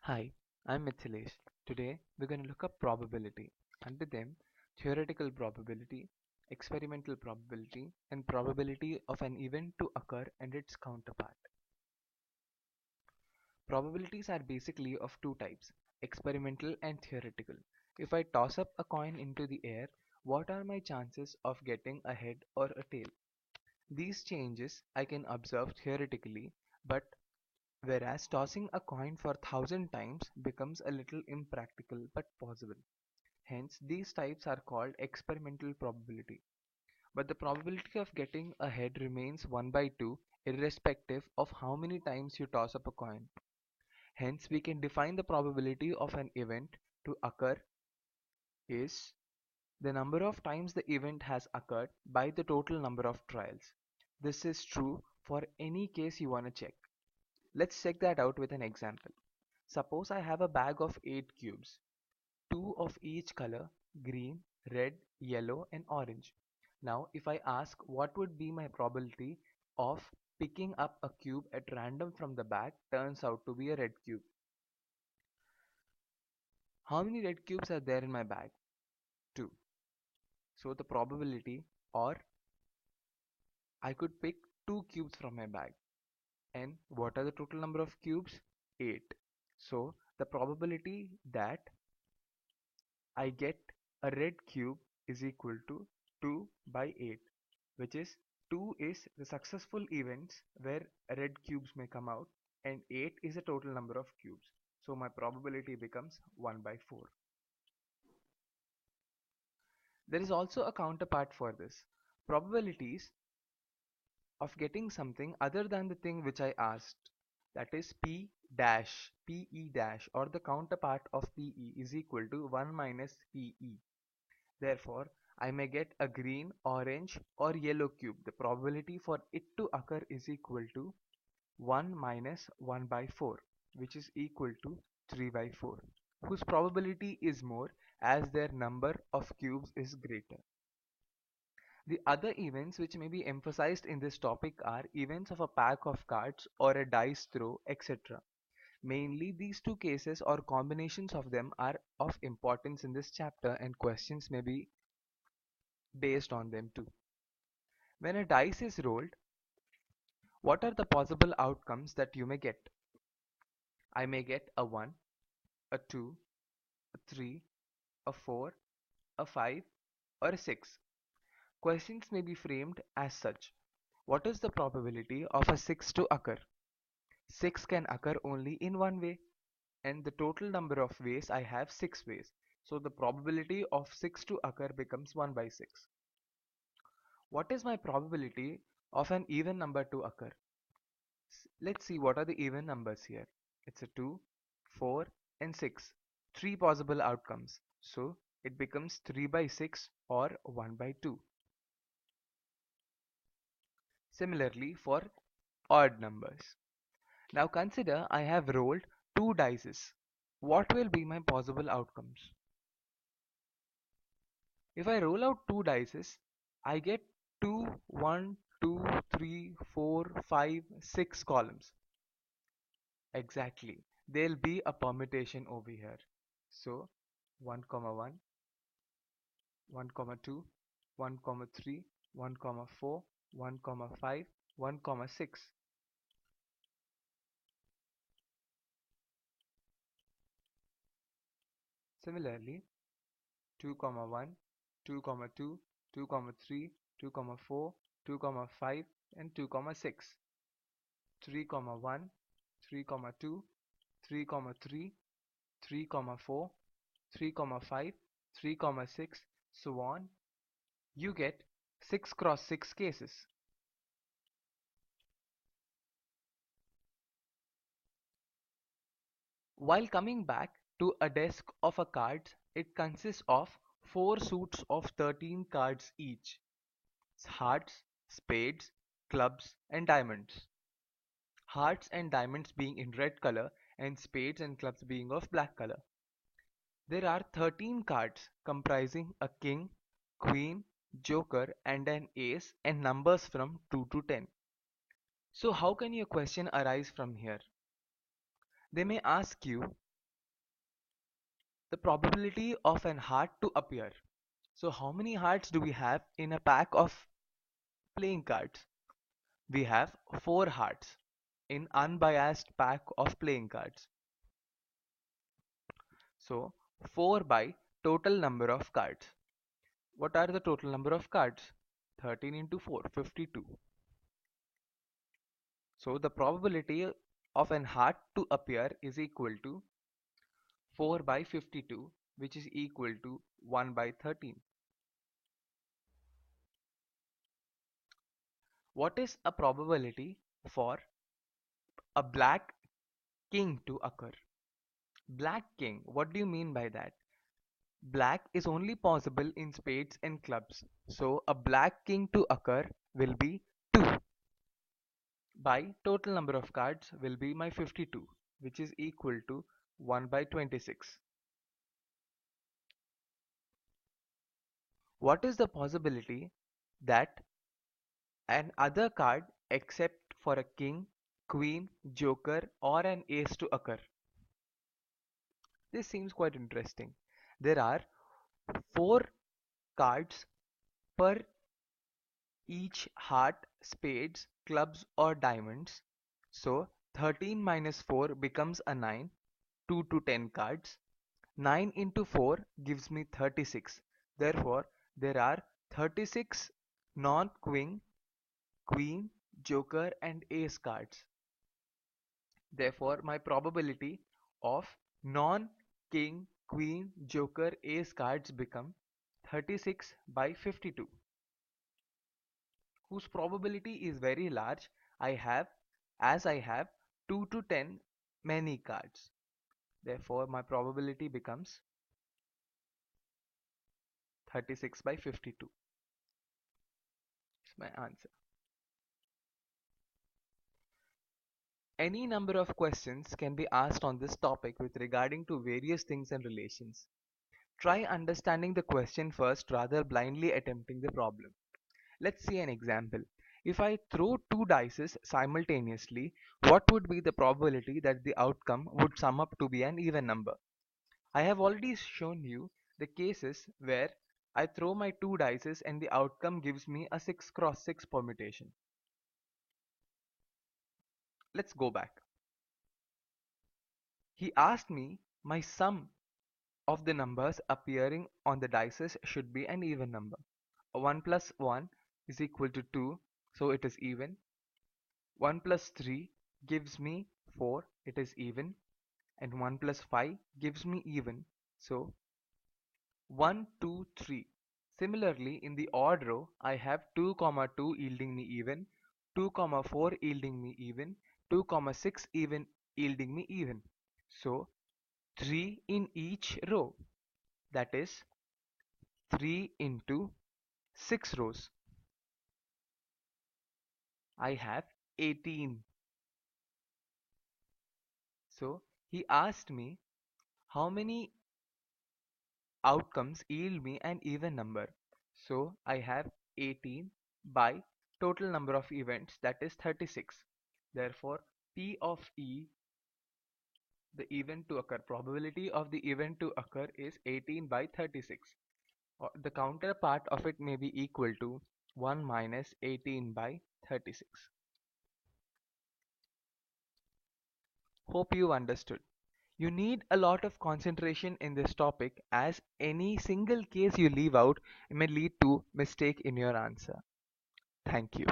Hi, I'm Mithilesh. Today we're going to look up probability. Under them, theoretical probability, experimental probability, and probability of an event to occur and its counterpart. Probabilities are basically of two types, experimental and theoretical. If I toss up a coin into the air, what are my chances of getting a head or a tail? These changes I can observe theoretically, but whereas tossing a coin for 1,000 times becomes a little impractical but possible. Hence, these types are called experimental probability. But the probability of getting a head remains 1 by 2 irrespective of how many times you toss up a coin. Hence, we can define the probability of an event to occur is the number of times the event has occurred by the total number of trials. This is true for any case you want to check. Let's check that out with an example. Suppose I have a bag of 8 cubes, 2 of each color, green, red, yellow and orange. Now if I ask what would be my probability of picking up a cube at random from the bag turns out to be a red cube. How many red cubes are there in my bag? 2. So the probability, or I could pick 2 cubes from my bag. And what are the total number of cubes? 8. So the probability that I get a red cube is equal to 2 by 8, which is 2 is the successful events where red cubes may come out and 8 is the total number of cubes. So my probability becomes 1 by 4. There is also a counterpart for this. Probabilities of getting something other than the thing which I asked, that is P dash, PE dash, or the counterpart of PE is equal to 1 minus PE. Therefore, I may get a green, orange or yellow cube. The probability for it to occur is equal to 1 minus 1 by 4, which is equal to 3 by 4, whose probability is more as their number of cubes is greater. The other events which may be emphasized in this topic are events of a pack of cards or a dice throw, etc. Mainly these two cases or combinations of them are of importance in this chapter and questions may be based on them too. When a dice is rolled, what are the possible outcomes that you may get? I may get a 1, a 2, a 3, a 4, a 5 or a 6. Questions may be framed as such. What is the probability of a 6 to occur? 6 can occur only in one way, and the total number of ways I have 6 ways. So the probability of 6 to occur becomes 1 by 6. What is my probability of an even number to occur? Let's see what are the even numbers here. It's a 2, 4 and 6. 3 possible outcomes. So it becomes 3 by 6 or 1 by 2. Similarly for odd numbers. Now consider I have rolled 2 dice. What will be my possible outcomes? If I roll out 2 dice, I get 2, 1, 2, 3, 4, 5, 6 columns. Exactly. There'll be a permutation over here. So 1, 1, 1, 2, 1, 3, 1, 4, 1, 5, 1, 6. Similarly, 2, 1, 2, 2, 2, 3, 2, 4, 2, 5 and 2, 6. 3, 1, 3, 2, 3, 3, 3, 4, 3, 5, 3, 6, so on. You get 6 cross 6 cases. While coming back to a deck of a cards, it consists of 4 suits of 13 cards each. Hearts, spades, clubs and diamonds. Hearts and diamonds being in red color and spades and clubs being of black color. There are 13 cards comprising a king, queen, joker and an ace and numbers from 2 to 10. So how can your question arise from here? They may ask you the probability of an heart to appear. So how many hearts do we have in a pack of playing cards? We have 4 hearts in unbiased pack of playing cards. So 4 by total number of cards. What are the total number of cards? 13 into 4, 52. So the probability of an heart to appear is equal to 4 by 52, which is equal to 1 by 13. What is a probability for a black king to occur? Black king, what do you mean by that? Black is only possible in spades and clubs. So a black king to occur will be 2 by total number of cards will be my 52, which is equal to 1 by 26. What is the possibility that an other card except for a king, queen, joker or an ace to occur? This seems quite interesting. There are 4 cards per each heart, spades, clubs or diamonds. So 13 minus 4 becomes a 9, 2 to 10 cards. 9 into 4 gives me 36. Therefore, there are 36 non-queen, queen, joker and ace cards. Therefore, my probability of non-king, queen, joker, ace cards become 36 by 52, whose probability is very large. I have 2 to 10 many cards. Therefore, my probability becomes 36 by 52. That's my answer. Any number of questions can be asked on this topic with regarding to various things and relations. Try understanding the question first rather blindly attempting the problem. Let's see an example. If I throw 2 dice simultaneously, what would be the probability that the outcome would sum up to be an even number? I have already shown you the cases where I throw my 2 dice and the outcome gives me a 6 cross 6 permutation. Let's go back. He asked me my sum of the numbers appearing on the dice should be an even number. 1 plus 1 is equal to 2, so it is even. 1 plus 3 gives me 4, it is even. And 1 plus 5 gives me even, so 1, 2, 3. Similarly, in the odd row, I have 2, 2 yielding me even, 2, 4 yielding me even, 2, 6 even yielding me even. So 3 in each row, that is 3 into 6 rows. I have 18. So he asked me how many outcomes yield me an even number. So I have 18 by total number of events, that is 36. Therefore, P of E, the event to occur, probability of the event to occur is 18 by 36. The counterpart of it may be equal to 1 minus 18 by 36. Hope you understood. You need a lot of concentration in this topic, as any single case you leave out may lead to mistake in your answer. Thank you.